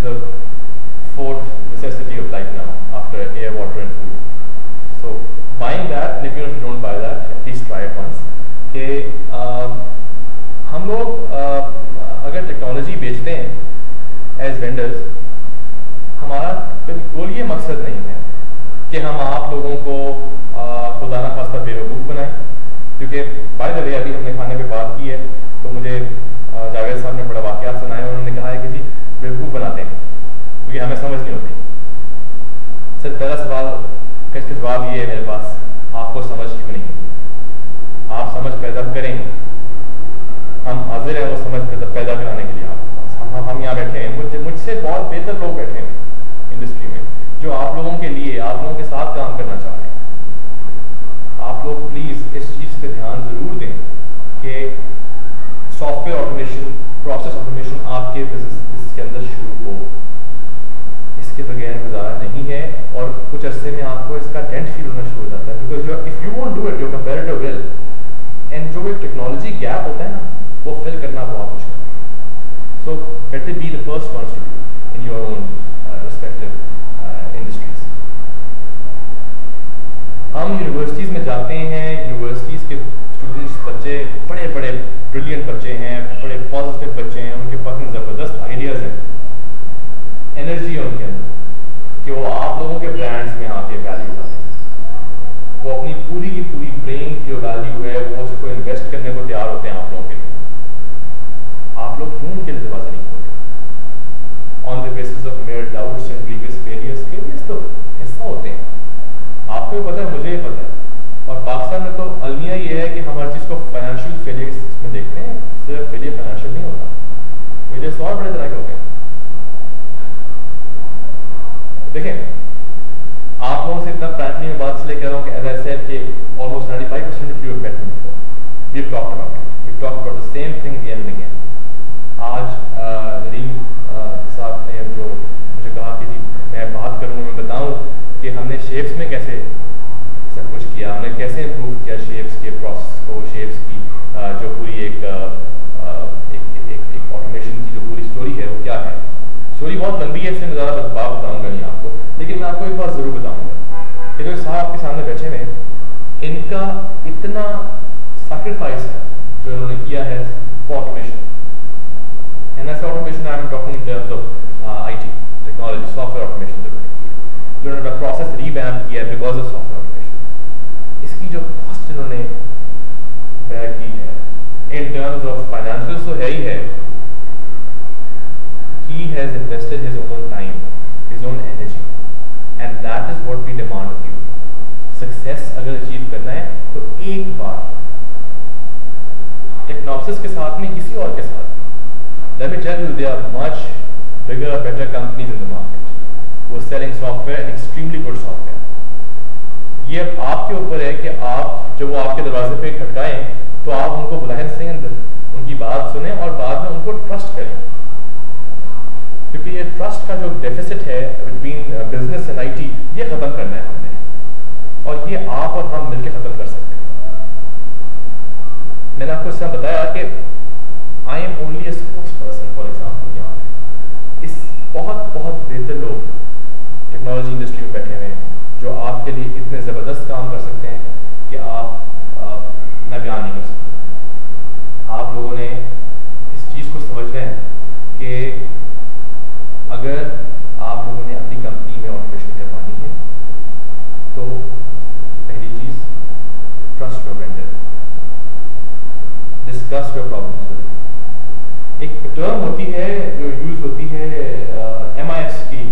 is the fourth necessity of life now after air, water and food. So buying that, and if you don't buy that, at least try it once. कि हम लोग अगर technology बेचते हैं as vendors, हमारा बिल्कुल ये मकसद नहीं है कि हम आप लोगों को खुदा ना खास्ता बेवकूफ़ बनाएं, क्योंकि बाय द वे अभी हमने खाने पे बात की है तो मुझे जावेद साहब ने बड़ा वाक़या सुनाया, उन्होंने कहा है कि जी बेवकूफ़ बनाते हैं क्योंकि हमें समझ नहीं होती। सर पहला सवाल का जवाब ये है मेरे पास, आपको समझ क्यों नहीं है? आप समझ पैदा करेंगे, हम हाजिर हैं वो समझ पैदा कराने के लिए आपके पास। हम यहाँ बैठे हैं, मुझसे बहुत बेहतर लोग बैठे हैं इंडस्ट्री में जो आप लोगों के लिए, आप लोगों के साथ काम करना चाह रहे हैं। आप लोग प्लीज़ इस चीज़ पे ध्यान ज़रूर दें कि सॉफ्टवेयर ऑटोमेशन, प्रोसेस ऑटोमेशन आपके बिजनेस के अंदर शुरू हो, इसके बगैर गुजारा नहीं है। और कुछ अरसे में आपको इसका डेंट फील होना शुरू हो जाता है, because if you won't do it your comparator will, and जो एक टेक्नोलॉजी गैप होता है ना वो फिल करना बहुत मुश्किल है। So better be the first ones to do in your own respective industries. हम यूनिवर्सिटीज़ में जाते हैं, यूनिवर्सिटीज़ के स्टूडेंट्स, बच्चे बड़े बड़े ब्रिलियंट बच्चे हैं, बड़े पॉजिटिव बच्चे हैं, उनके पास में ज़बरदस्त आइडियाज़ हैं, एनर्जी है उनके अंदर कि वो आप लोगों के ब्रांड्स में आके वैल्यू डालें। वो अपनी पूरी की पूरी ब्रेन की जो वैल्यू है वो उसको इन्वेस्ट करने को तैयार होते हैं आप लोगों के लिए। आप लोग क्यों उनके लिए दरवाजा नहीं खोल रहे? On the basis of mayor doubts and previous failures के लिए तो हिस्सा होते हैं। आपको भी पता है, मुझे भी पता है। और पाकिस्तान में तो अलमिया ये है कि हम हर चीज़ को फाइनेंशियल फेलियर्स में देखते हैं। सिर्फ फेलियर फाइनेंशियल नहीं होता, फेलियर्स और बड़े तरह के होते हैं। देखें, आप लोगों से इतना फ्रैंकली मैं बात इसलिए कह रहा हूँ कि एज आई सेड कि almost 95% of you have met me before, we have talked about it, we talked about the same thing again and again. आज नरीम साहब ने जो मुझे कहा कि जी मैं बात करूँ, मैं बताऊँ कि हमने शेप्स में कैसे सब कुछ किया, हमने कैसे इम्प्रूव किया शेप्स के प्रोसेस को, शेप्स की जो पूरी एक ऑटोमेशन की जो पूरी स्टोरी है वो क्या है। स्टोरी बहुत लंबी है, इससे मैं ज़्यादा बात बताऊँगा नहीं आपको, लेकिन मैं आपको एक बात ज़रूर बताऊँगा कि जो साहब आपके सामने बैठे हुए हैं, इनका इतना सैक्रिफाइस है जो इन्होंने किया है फॉर ऑटोमेशन। एंड ऐसे automation I am talking in terms of IT technology, software automation जो उन्होंने किया, जो उन्होंने प्रोसेस रीवैम्प किया है बिकॉज ऑफ सॉफ्टवेयर ऑटोमेशन। इसकी जो कॉस्ट इन्होंने बेयर की है इन टर्म्स ऑफ फाइनेंशियल तो है ही है, he has invested his own time, his own energy, and that is what we demand of you. Success अगर अचीव करना है तो एक बार टेक्नोसिस के साथ में, किसी और के साथ में, let me tell you there are much bigger, better companies in the market who are selling software and extremely good software. ये आपके ऊपर है कि आप जब वो आपके दरवाजे पे खटकाएं तो आप उनको बुलाएं से अंदर, उनकी बात सुने और बाद में उनको ट्रस्ट करें, क्योंकि ये ट्रस्ट का जो डेफिसिट है बिटवीन बिजनेस एंड आईटी, ये खत्म करना है हमने, और ये आप और हम मिलकर खत्म कर सकते हैं। मैंने आपको इसमें बताया कि I am only A spokes person for example. यहाँ इस बहुत बहुत बेहतर लोग टेक्नोलॉजी इंडस्ट्री में बैठे हुए हैं जो आपके लिए इतने ज़बरदस्त काम कर सकते हैं कि मैं बयान नहीं कर सकता। आप लोगों ने इस चीज़ को समझना है कि अगर आप लोगों ने अपनी कंपनी में ऑटोमेशन करवानी है तो पहली चीज़, trust your vendor, discuss your problems with. एक टर्म होती है जो यूज होती है MIS की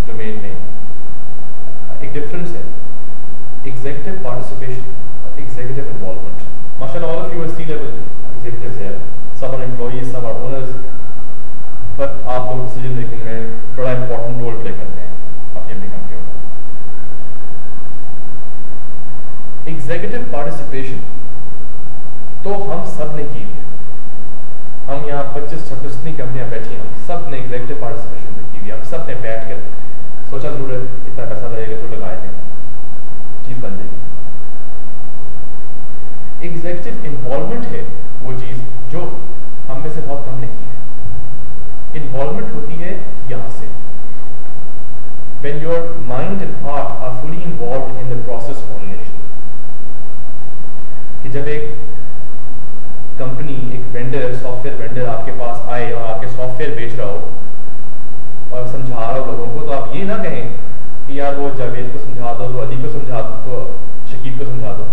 डोमेन में, एक डिफरेंस है, एग्जीक्यूटिव पार्टिसिपेशन, एग्जीक्यूटिव इन्वॉल्वमेंट। माशाल्लाह all of you are C-level executives here, some are employees, some are owners, but आप लोग डिसीजन मेकिंग में बड़ा इंपॉर्टेंट रोल प्ले करते हैं अपनी अपनी कंपनी में। एग्जीक्यूटिव पार्टिसिपेशन तो हम सब ने की है। हम यहाँ 25-26 कंपनियां बैठी हैं, हम सब ने एग्जीक्यूटिव पार्टिसिपेशन की हुई है। हम सब ने बैठ कर सोचा जरूर है इतना पैसा लगेगा तो लगाए दें, चीज बन जाएगी। एग्जीक्यूटिव इन्वॉल्वमेंट है वो चीज जो हम में से बहुत कम ने की है। इन्वॉल्वमेंट होती है यहाँ से। When your mind and heart are fully involved in the process formulation, कि जब एक कंपनी, एक वेंडर, सॉफ्टवेयर वेंडर आपके पास आए और आपके सॉफ्टवेयर बेच रहा हो और समझा रहा हो लोगों को, तो आप ये ना कहें कि यार वो जावेद को समझा दो, तो अली को समझा दो, तो शकीब को समझा दो।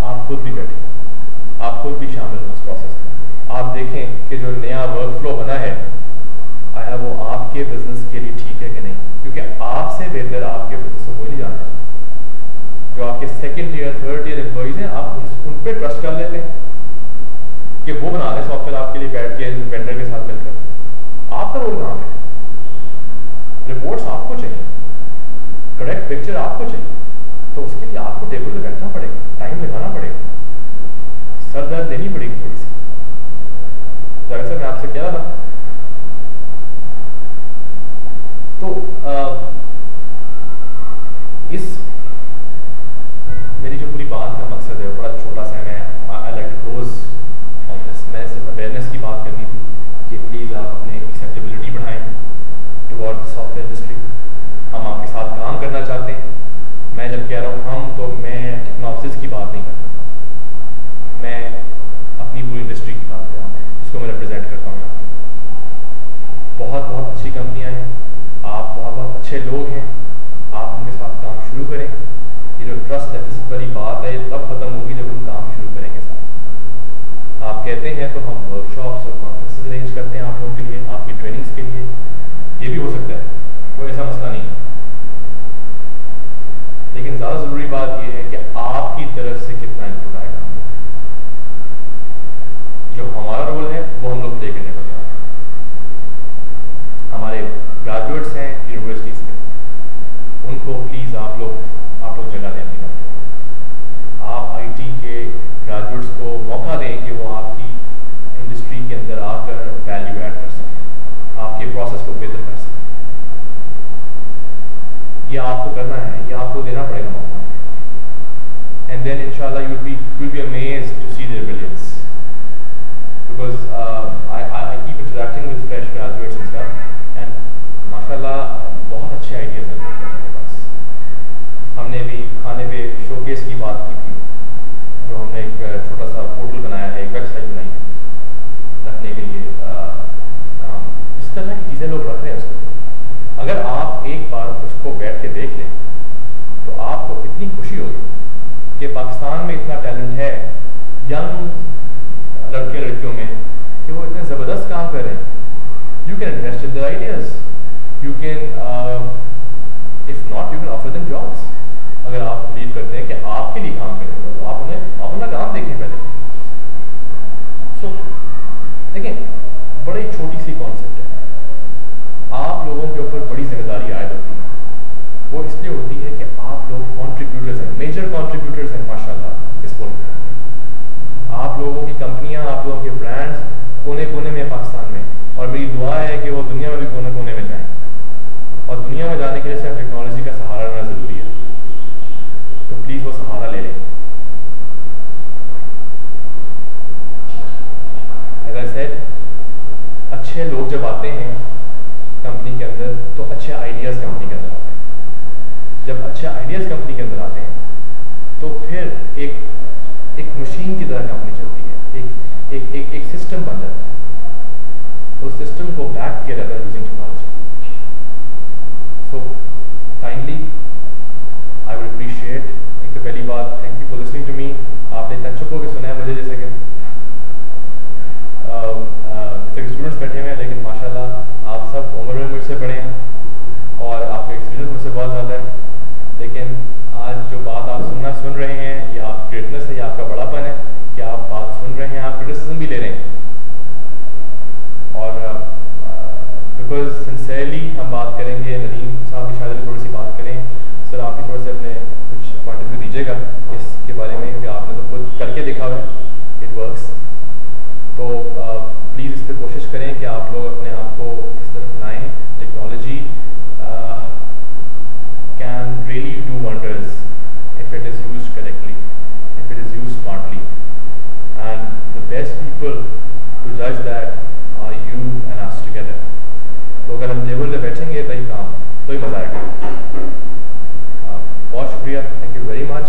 आप खुद भी बैठे, आप खुद भी शामिल हो उस प्रोसेस में। आप देखें कि जो नया वर्क फ्लो बना है, आया वो आपके बिजनेस के लिए ठीक है कि नहीं, क्योंकि आपसे बेहतर आपके बिजनेस को कोई नहीं जानता। जो आपके second year, third year employees हैं, आप उन पर ट्रस्ट कर लेते हैं कि वो बना रहे सॉफ्टवेयर आपके लिए बैठ के वेंडर के साथ मिलकर। आपका रोल कहाँ पे? रिपोर्ट्स आपको चाहिए, करेक्ट पिक्चर आपको चाहिए, तो उसके लिए आपको टेबल पे बैठना पड़ेगा, टाइम लगाना पड़ेगा, सर दर्द देनी पड़ेगी थोड़ी सी। जावेद सर, मैं आपसे कह रहा था, तो इस मेरी जो पूरी बात का मकसद है वो बड़ा छोटा सा है। I like to close on this. मैंने सिर्फ अवेयरनेस की बात करनी थी कि प्लीज़ आप अपने एक्सेप्टेबिलिटी बढ़ाएं टुवर्ड सॉफ्टवेयर इंडस्ट्री। हम आपके साथ काम करना चाहते हैं। मैं जब कह रहा हूँ हम, तो मैं टेक्नोलॉजिस्ट की बात नहीं कर रहा, मैं अपनी पूरी इंडस्ट्री की बात कर रहा हूँ, जिसको मैं रिप्रेजेंट करता हूँ। बहुत बहुत अच्छी कंपनियाँ हैं, आप बहुत बहुत अच्छे लोग हैं, आप उनके साथ काम शुरू करें। ये जो ट्रस्ट डेफिसिट वाली बात है, ये तब खत्म होगी जब हम काम शुरू करेंगे साथ। आप कहते हैं तो हम वर्कशॉप्स और कॉन्फ्रेंसेस अरेंज करते हैं आप लोगों के लिए, आपकी ट्रेनिंग्स के लिए। ये भी हो सकता है, कोई ऐसा मसला नहीं है, लेकिन ज़्यादा ज़रूरी बात यह है कि आपकी तरफ से कितना इनपुट आएगा। जो हमारा रोल है वो हम लोग प्ले करने को तैयार हैं। हमारे ग्रेजुएट्स हैं यूनिवर्सिटीज़ के, उनको प्लीज़ आप लोग जगह दें अपनी कंपनी। आप आईटी के ग्रेजुएट्स को मौका दें कि वो आपकी इंडस्ट्री के अंदर आकर वैल्यू ऐड कर सकें, आपके प्रोसेस को बेहतर कर सकें। ये आपको करना है, ये आपको देना पड़ेगा मौका। एंड देन इंशाल्लाह you'll be amazed to see their brilliance, because I keep interacting with fresh graduates and stuff, and माशाल्लाह बहुत अच्छे आइडियाज़ हैं उनके पास। हमने भी खाने पे शोकेस की बात की थी, जो हमने एक छोटा सा पोर्टल बनाया है, एक वेबसाइट बनाई है रखने के लिए काम। इस तरह की चीज़ें लोग रख रहे हैं उसको। अगर आप एक बार उसको बैठ के देख लें तो आपको इतनी खुशी होगी कि पाकिस्तान में इतना टैलेंट है यंग लड़के लड़कियों में कि वो इतने ज़बरदस्त काम कर रहे हैं। You can invest in their ideas, you can if not you can offer them jobs. अगर आप बिलीव करते हैं कि आपके लिए काम करें तो आप उन्हें काम देखें पहले। सो देखें, बड़ी छोटी सी कॉन्सेप्ट है, आप लोगों के ऊपर बड़ी जिम्मेदारी आयद होती है। वो इसलिए होती है कि आप लोग कॉन्ट्रीब्यूटर्स हैं, मेजर कॉन्ट्रीब्यूटर्स हैं माशाल्लाह इस मुल्क में। आप लोगों की कंपनियां, आप लोगों के ब्रांड्स कोने कोने में पाकिस्तान में, और मेरी दुआ है कि वो दुनिया में भी कोने कोने में जाएं। और दुनिया में जाने के लिए सिर्फ टेक्नोलॉजी का सहारा लेना ज़रूरी है, तो प्लीज़ वो सहारा ले लें। As I said, अच्छे लोग जब आते हैं कंपनी के अंदर तो अच्छे आइडियाज़ कंपनी के अंदर आते हैं। जब अच्छे आइडियाज़ कंपनी के अंदर आते हैं तो फिर एक मशीन की तरह कंपनी चलती है, एक सिस्टम बन जाता है। उस सिस्टम को बैक किया जाता है using technology. So kindly I would appreciate, एक तो पहली बात, thank you for listening to me. आपने इतना चुप होकर सुना है मुझे, जैसे कि स्टूडेंट्स बैठे हुए हैं, लेकिन माशाल्लाह आप सब उम्र में मुझसे बड़े हैं और आपका एक्सपीरियंस मुझसे बहुत ज़्यादा है। लेकिन आज जो बात आप सुन रहे हैं, ये आप ग्रेटनेस है, ये आपका बड़ापन है कि आप बात सुन रहे हैं, आप क्रिटिसिज्म भी ले रहे हैं। और बिकॉज सिंसियरली हम बात करेंगे, नदीम साहब की शायद थोड़ी सी बात करें। सर आप भी थोड़े से अपने कुछ पॉइंट ऑफ व्यू दीजिएगा इसके बारे में, क्योंकि आपने तो खुद करके देखा हुआ है, इट वर्क्स। तो प्लीज़ इस पर कोशिश करें कि आप लोग अपने आप को इस तरफ लाएँ। Technology can really do wonders if it is used correctly, if it is used smartly, and the best people to judge that are you and us अगर हम टेबल पे बैठेंगे तो ही काम, तो ही मज़ा आएगा। बहुत शुक्रिया, थैंक यू वेरी मच।